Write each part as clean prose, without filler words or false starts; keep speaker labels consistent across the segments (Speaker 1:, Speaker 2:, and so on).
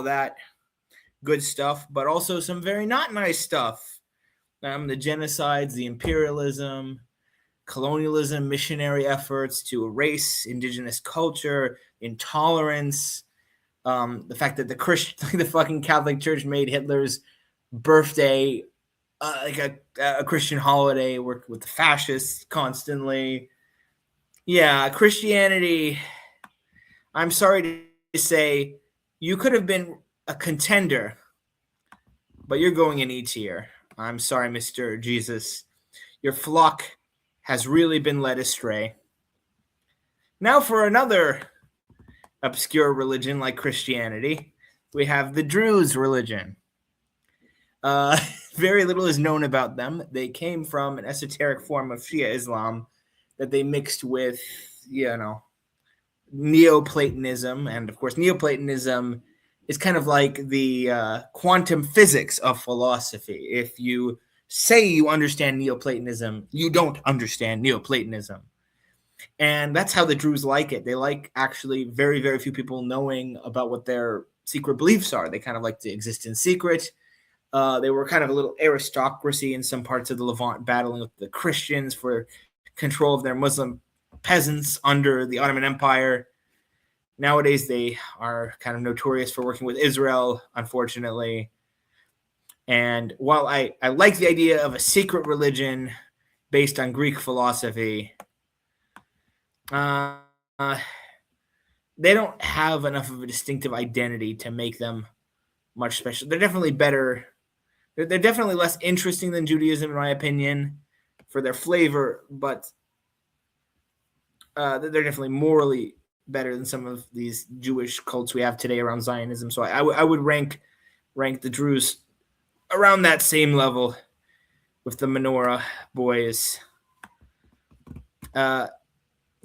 Speaker 1: that good stuff, but also some very not nice stuff. The genocides, the imperialism, colonialism, missionary efforts to erase indigenous culture, intolerance, the fact that the fucking Catholic Church made Hitler's birthday like a Christian holiday, worked with the fascists constantly. Yeah, Christianity. I'm sorry to say, you could have been a contender, but you're going in E tier. I'm sorry, Mr. Jesus. Your flock has really been led astray. Now for another obscure religion like Christianity, we have the Druze religion. Very little is known about them. They came from an esoteric form of Shia Islam that they mixed with, Neoplatonism. And of course, Neoplatonism is kind of like the quantum physics of philosophy. If you say you understand Neoplatonism, you don't understand Neoplatonism. And that's how the Druze like it. They like actually very, very few people knowing about what their secret beliefs are. They kind of like to exist in secret. They were kind of a little aristocracy in some parts of the Levant, battling with the Christians for control of their Muslim peasants under the Ottoman Empire. Nowadays, they are kind of notorious for working with Israel, unfortunately. And while I like the idea of a secret religion based on Greek philosophy, they don't have enough of a distinctive identity to make them much special. They're definitely better. They're definitely less interesting than Judaism, in my opinion, for their flavor, but they're definitely morally better than some of these Jewish cults we have today around Zionism. So I would rank the Druze around that same level with the Menorah boys.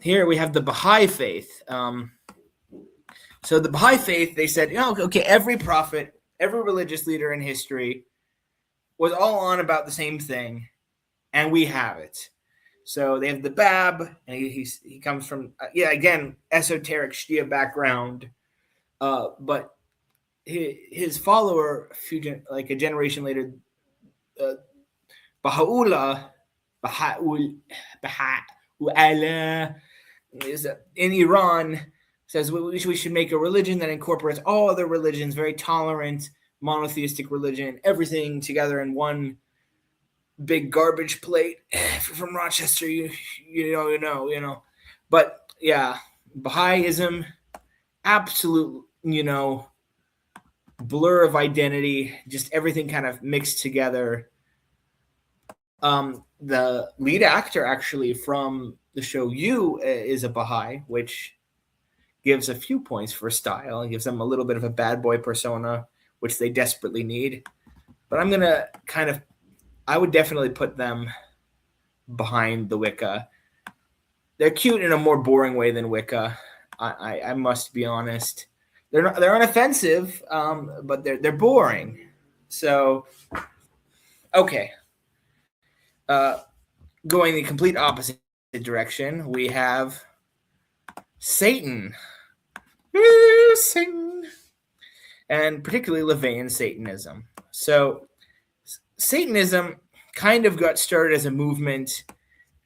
Speaker 1: Here we have the Baha'i faith. So the Baha'i faith, they said, okay, every prophet, every religious leader in history was all on about the same thing, and we have it. So they have the Bab, and he comes from, again, esoteric Shia background, but his follower, like a generation later, Baha'u'llah is in Iran, says we should make a religion that incorporates all other religions, very tolerant, monotheistic religion, everything together in one big garbage plate. From Rochester, you know. But yeah, Baha'ism, absolute, blur of identity, just everything kind of mixed together. The lead actor actually from the show You is a Baha'i, which gives a few points for style and gives them a little bit of a bad boy persona, which they desperately need. But I'm going to I would definitely put them behind the Wicca. They're cute in a more boring way than Wicca. I must be honest. They're unoffensive, but they're boring. So, okay. Going the complete opposite direction, we have Satan. Satan. And particularly LaVeyan Satanism. So Satanism kind of got started as a movement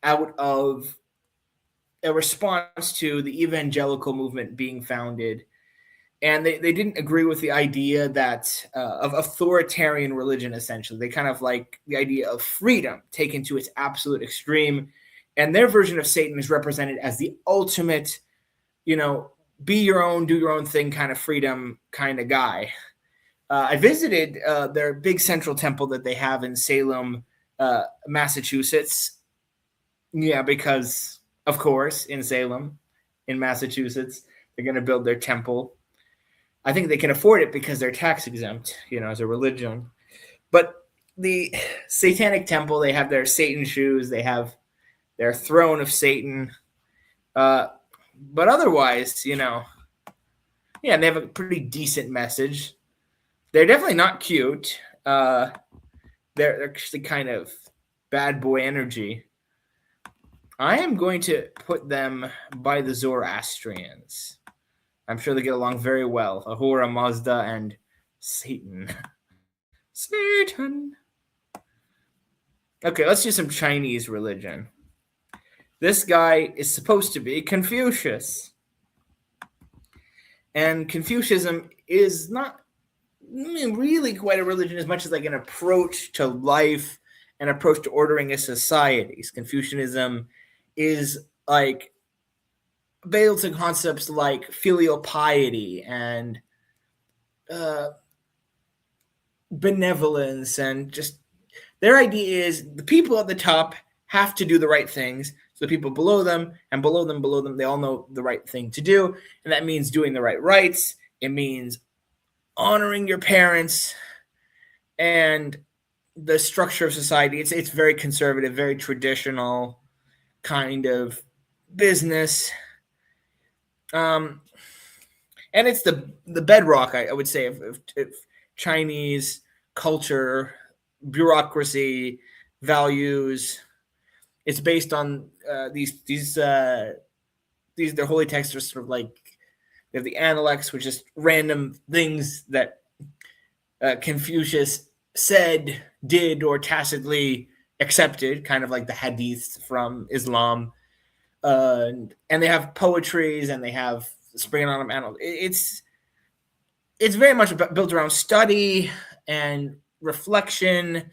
Speaker 1: out of a response to the evangelical movement being founded. And they didn't agree with the idea that of authoritarian religion, essentially. They kind of like the idea of freedom taken to its absolute extreme. And their version of Satan is represented as the ultimate, be your own, do your own thing kind of freedom kind of guy. I visited their big central temple that they have in Salem, Massachusetts. Yeah, because, of course, in Salem, in Massachusetts, they're going to build their temple. I think they can afford it because they're tax exempt, as a religion. But the Satanic Temple, they have their Satan shoes, they have their throne of Satan. But otherwise, they have a pretty decent message. They're definitely not cute. They're actually kind of bad boy energy. I am going to put them by the Zoroastrians. I'm sure they get along very well. Ahura Mazda and Satan. Satan. Okay, let's do some Chinese religion. This guy is supposed to be Confucius. And Confucianism is not really quite a religion as much as like an approach to life, an approach to ordering a society. Confucianism is like based on concepts like filial piety and benevolence, and just their idea is the people at the top have to do the right things, so the people below them and below them, they all know the right thing to do, and that means doing the right rites. It means honoring your parents and the structure of society. It's very conservative, very traditional kind of business. And it's the bedrock, I would say, of Chinese culture, bureaucracy, values. It's based on these their holy texts are sort of like they have the Analects, which is random things that Confucius said, did, or tacitly accepted, kind of like the hadiths from Islam. And they have poetries, and they have spring and autumn annals. It's very much built around study and reflection,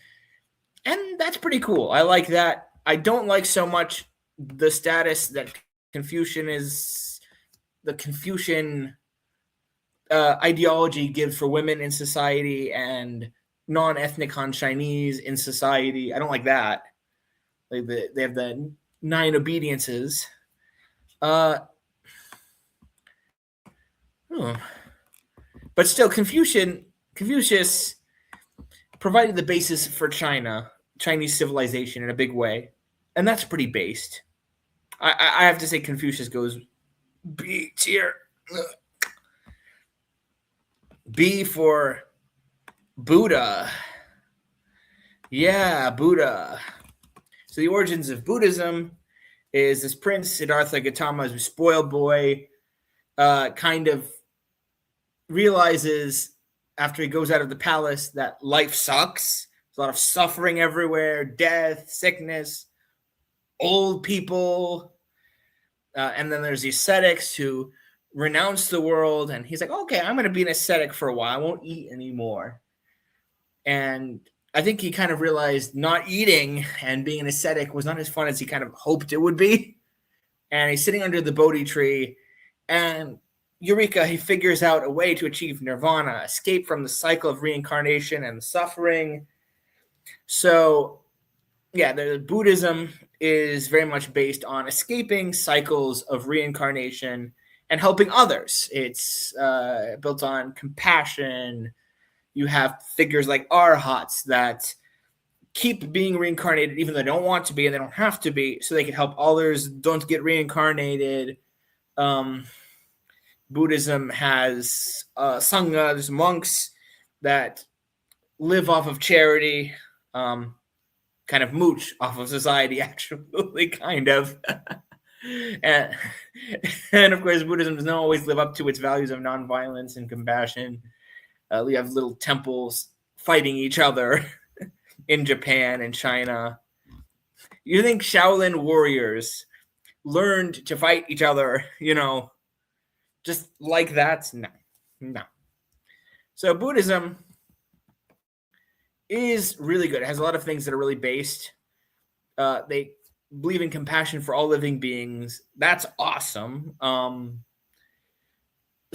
Speaker 1: and that's pretty cool. I like that. I don't like so much the status that Confucian ideology gives for women in society and non-ethnic Han Chinese in society. I don't like that. Like they have the 9 obediences. But still, Confucius provided the basis for Chinese civilization in a big way, and that's pretty based. I have to say Confucius goes B tier. B for Buddha. Yeah, Buddha. So the origins of Buddhism is this prince, Siddhartha Gautama, is a spoiled boy, kind of realizes after he goes out of the palace that life sucks. There's a lot of suffering everywhere, death, sickness, old people. And then there's the ascetics who renounce the world. And he's like, okay, I'm going to be an ascetic for a while. I won't eat anymore. And I think he kind of realized not eating and being an ascetic was not as fun as he kind of hoped it would be. And he's sitting under the Bodhi tree, and Eureka, he figures out a way to achieve nirvana, escape from the cycle of reincarnation and suffering. So, yeah, the Buddhism is very much based on escaping cycles of reincarnation and helping others. It's built on compassion. You have figures like arhats that keep being reincarnated even though they don't want to be and they don't have to be, so they can help others don't get reincarnated. Buddhism has sangha, there's monks that live off of charity, kind of mooch off of society, actually, kind of. and of course, Buddhism does not always live up to its values of nonviolence and compassion. We have little temples fighting each other in Japan and China. You think Shaolin warriors learned to fight each other, just like that? No. So Buddhism is really good. It has a lot of things that are really based. They believe in compassion for all living beings. That's awesome.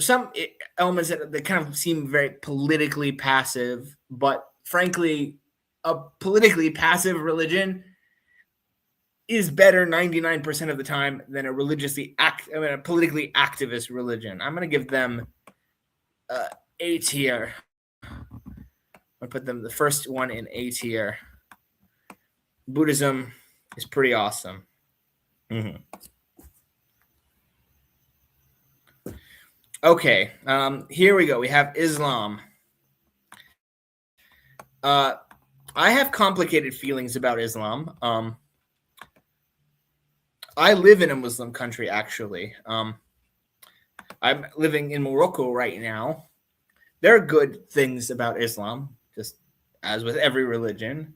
Speaker 1: Some elements that kind of seem very politically passive, but frankly, a politically passive religion is better 99% of the time than a politically activist religion. I'm going to give them A tier. I'm going to put them the first one in A tier. Buddhism is pretty awesome. Mm-hmm. Okay, here we go. We have Islam. I have complicated feelings about Islam. I live in a Muslim country, actually. I'm living in Morocco right now. There are good things about Islam, just as with every religion,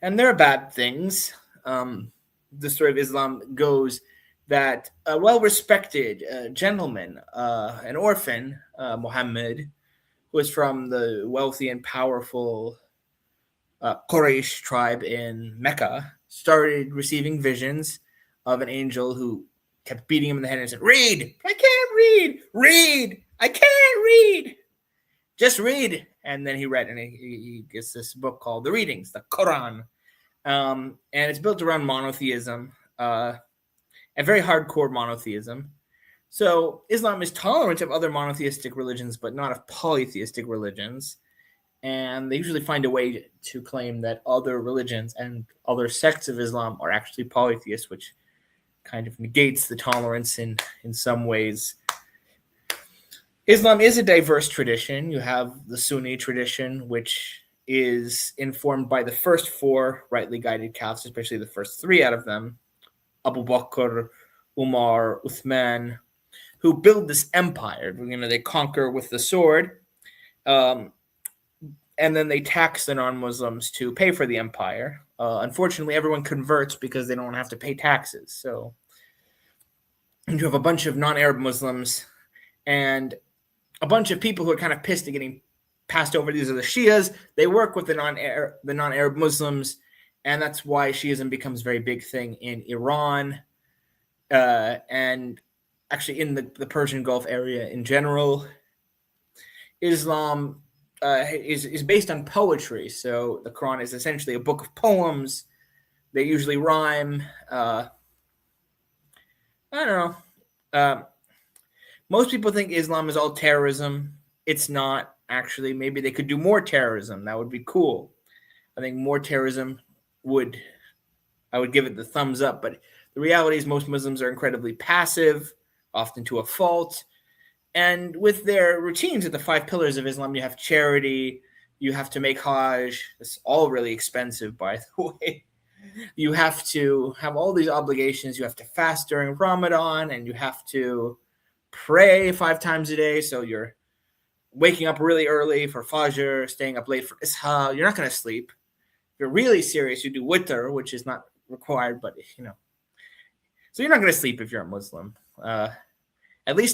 Speaker 1: and there are bad things. The story of Islam goes that a well-respected gentleman, an orphan, Muhammad, who was from the wealthy and powerful Quraysh tribe in Mecca, started receiving visions of an angel who kept beating him in the head and said, "Read! I can't read! Read! I can't read! Just read!" And then he read, and he gets this book called the Readings, the Quran. And it's built around monotheism, a very hardcore monotheism. So Islam is tolerant of other monotheistic religions, but not of polytheistic religions. And they usually find a way to claim that other religions and other sects of Islam are actually polytheists, which kind of negates the tolerance in some ways. Islam is a diverse tradition. You have the Sunni tradition, which is informed by the first four rightly guided caliphs, especially the first three out of them, Abu Bakr, Umar, Uthman, who build this empire. They conquer with the sword, and then they tax the non-Muslims to pay for the empire. Unfortunately, everyone converts because they don't have to pay taxes. So you have a bunch of non-Arab Muslims and a bunch of people who are kind of pissed at getting passed over. These are the Shias. They work with the non-Arab Muslims, and that's why Shiism becomes a very big thing in Iran, and actually in the Persian Gulf area in general. Islam is based on poetry, so the Quran is essentially a book of poems. They usually rhyme. I don't know. Most people think Islam is all terrorism. It's not, actually. Maybe they could do more terrorism. That would be cool. I think more terrorism I would give it the thumbs up. But the reality is most Muslims are incredibly passive, often to a fault. And with their routines at the 5 pillars of Islam, you have charity, you have to make Hajj. It's all really expensive, by the way. You have to have all these obligations. You have to fast during Ramadan, and you have to pray 5 times a day. So you're waking up really early for Fajr, staying up late for Isha. You're not going to sleep. If you're really serious, you do witr, which is not required, but So you're not going to sleep if you're a Muslim. At least